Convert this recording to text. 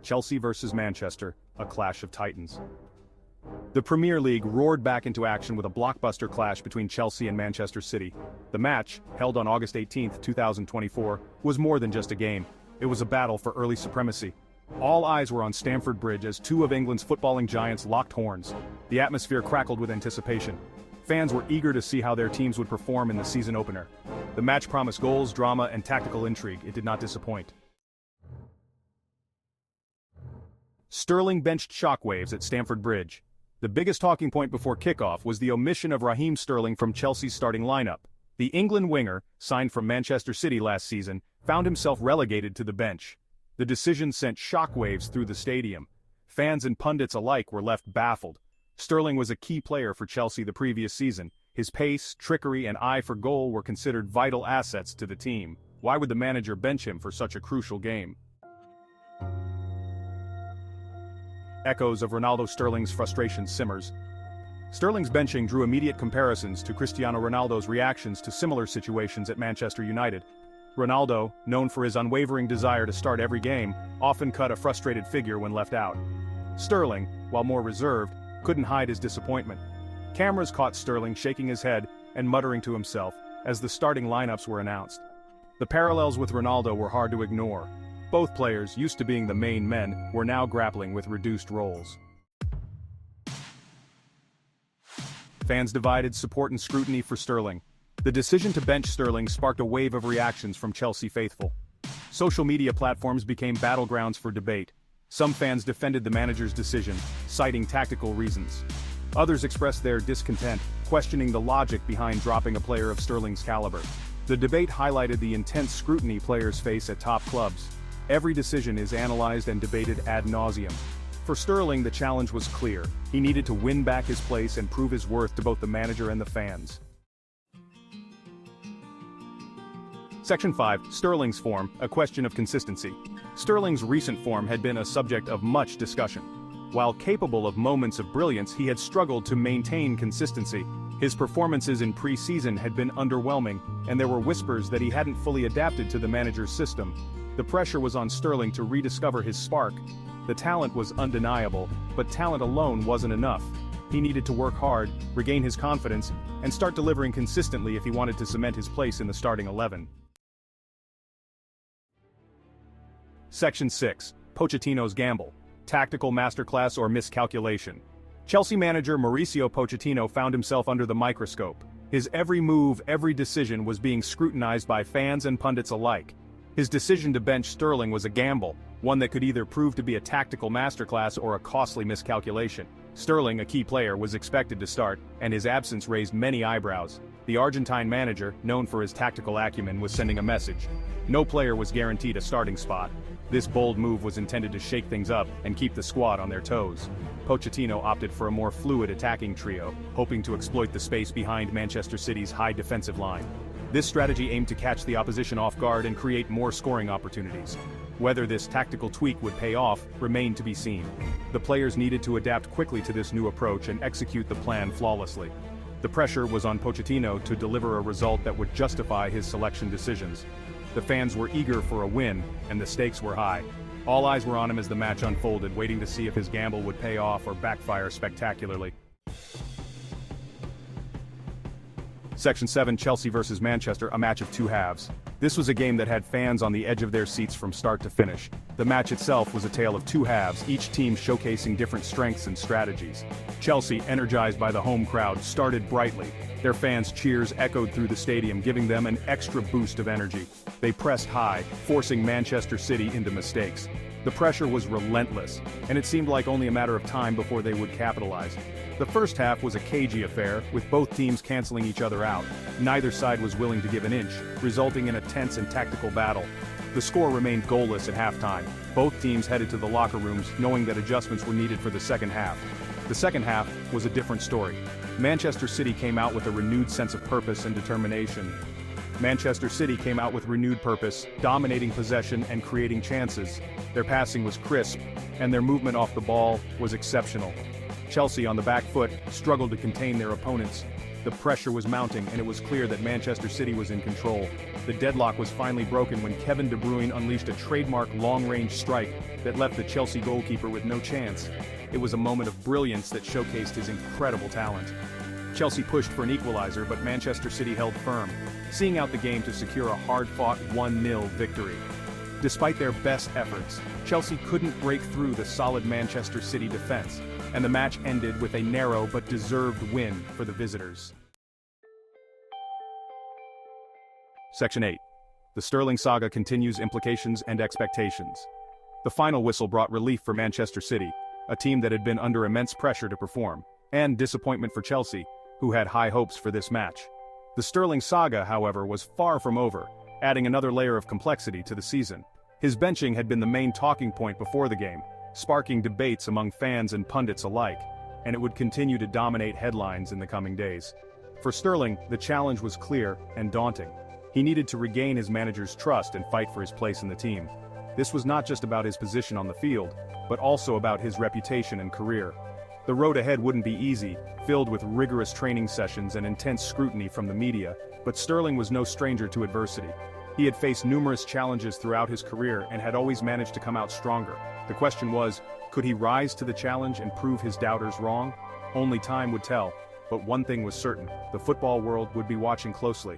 Chelsea versus Manchester, a clash of titans. The Premier League roared back into action with a blockbuster clash between Chelsea and Manchester City. The match, held on August 18, 2024, was more than just a game. It was a battle for early supremacy. All eyes were on Stamford Bridge as two of England's footballing giants locked horns. The atmosphere crackled with anticipation. Fans were eager to see how their teams would perform in the season opener. The match promised goals, drama, and tactical intrigue. It did not disappoint. Sterling benched shockwaves at Stamford Bridge. The biggest talking point before kickoff was the omission of Raheem Sterling from Chelsea's starting lineup. The England winger, signed from Manchester City last season, found himself relegated to the bench. The decision sent shockwaves through the stadium. Fans and pundits alike were left baffled. Sterling was a key player for Chelsea the previous season. His pace, trickery, and eye for goal were considered vital assets to the team. Why would the manager bench him for such a crucial game? Echoes of Ronaldo-Sterling's frustration simmers. Sterling's benching drew immediate comparisons to Cristiano Ronaldo's reactions to similar situations at Manchester United. Ronaldo, known for his unwavering desire to start every game, often cut a frustrated figure when left out. Sterling, while more reserved, couldn't hide his disappointment. Cameras caught Sterling shaking his head and muttering to himself as the starting lineups were announced. The parallels with Ronaldo were hard to ignore. Both players, used to being the main men, were now grappling with reduced roles. Fans divided support and scrutiny for Sterling. The decision to bench Sterling sparked a wave of reactions from Chelsea faithful. Social media platforms became battlegrounds for debate. Some fans defended the manager's decision, citing tactical reasons. Others expressed their discontent, questioning the logic behind dropping a player of Sterling's caliber. The debate highlighted the intense scrutiny players face at top clubs. Every decision is analyzed and debated ad nauseum. For Sterling, the challenge was clear. He needed to win back his place and prove his worth to both the manager and the fans. Section 5. Sterling's form, a question of consistency. Sterling's recent form had been a subject of much discussion. While capable of moments of brilliance, he had struggled to maintain consistency. His performances in pre-season had been underwhelming, and there were whispers that he hadn't fully adapted to the manager's system. The pressure was on Sterling to rediscover his spark. The talent was undeniable, but talent alone wasn't enough. He needed to work hard, regain his confidence, and start delivering consistently if he wanted to cement his place in the starting 11. Section 6. Pochettino's gamble. Tactical masterclass or miscalculation. Chelsea manager Mauricio Pochettino found himself under the microscope. His every move, every decision was being scrutinized by fans and pundits alike. His decision to bench Sterling was a gamble, one that could either prove to be a tactical masterclass or a costly miscalculation. Sterling, a key player, was expected to start, and his absence raised many eyebrows. The Argentine manager, known for his tactical acumen, was sending a message. No player was guaranteed a starting spot. This bold move was intended to shake things up and keep the squad on their toes. Pochettino opted for a more fluid attacking trio, hoping to exploit the space behind Manchester City's high defensive line. This strategy aimed to catch the opposition off guard and create more scoring opportunities. Whether this tactical tweak would pay off remained to be seen. The players needed to adapt quickly to this new approach and execute the plan flawlessly. The pressure was on Pochettino to deliver a result that would justify his selection decisions. The fans were eager for a win, and the stakes were high. All eyes were on him as the match unfolded, waiting to see if his gamble would pay off or backfire spectacularly. Section 7. Chelsea versus Manchester, a match of two halves. This was a game that had fans on the edge of their seats from start to finish. The match itself was a tale of two halves, each team showcasing different strengths and strategies. Chelsea, energized by the home crowd, started brightly. Their fans' cheers echoed through the stadium, giving them an extra boost of energy. They pressed high, forcing Manchester City into mistakes. The pressure was relentless, and it seemed like only a matter of time before they would capitalize. The first half was a cagey affair, with both teams canceling each other out. Neither side was willing to give an inch, resulting in a tense and tactical battle. The score remained goalless at halftime. Both teams headed to the locker rooms, knowing that adjustments were needed for the second half. The second half was a different story. Manchester City came out with a renewed sense of purpose and determination. Manchester City came out with renewed purpose, dominating possession and creating chances. Their passing was crisp, and their movement off the ball was exceptional. Chelsea, on the back foot, struggled to contain their opponents. The pressure was mounting and it was clear that Manchester City was in control. The deadlock was finally broken when Kevin De Bruyne unleashed a trademark long-range strike that left the Chelsea goalkeeper with no chance. It was a moment of brilliance that showcased his incredible talent. Chelsea pushed for an equalizer, but Manchester City held firm, seeing out the game to secure a hard-fought 1-0 victory. Despite their best efforts, Chelsea couldn't break through the solid Manchester City defense, and the match ended with a narrow but deserved win for the visitors. Section 8. The Sterling saga continues implications and expectations. The final whistle brought relief for Manchester City, a team that had been under immense pressure to perform, and disappointment for Chelsea, who had high hopes for this match. The Sterling saga, however, was far from over, adding another layer of complexity to the season. His benching had been the main talking point before the game, sparking debates among fans and pundits alike, and it would continue to dominate headlines in the coming days. For Sterling, the challenge was clear and daunting. He needed to regain his manager's trust and fight for his place in the team. This was not just about his position on the field, but also about his reputation and career. The road ahead wouldn't be easy, filled with rigorous training sessions and intense scrutiny from the media, but Sterling was no stranger to adversity. He had faced numerous challenges throughout his career and had always managed to come out stronger. The question was, could he rise to the challenge and prove his doubters wrong? Only time would tell, but one thing was certain: the football world would be watching closely.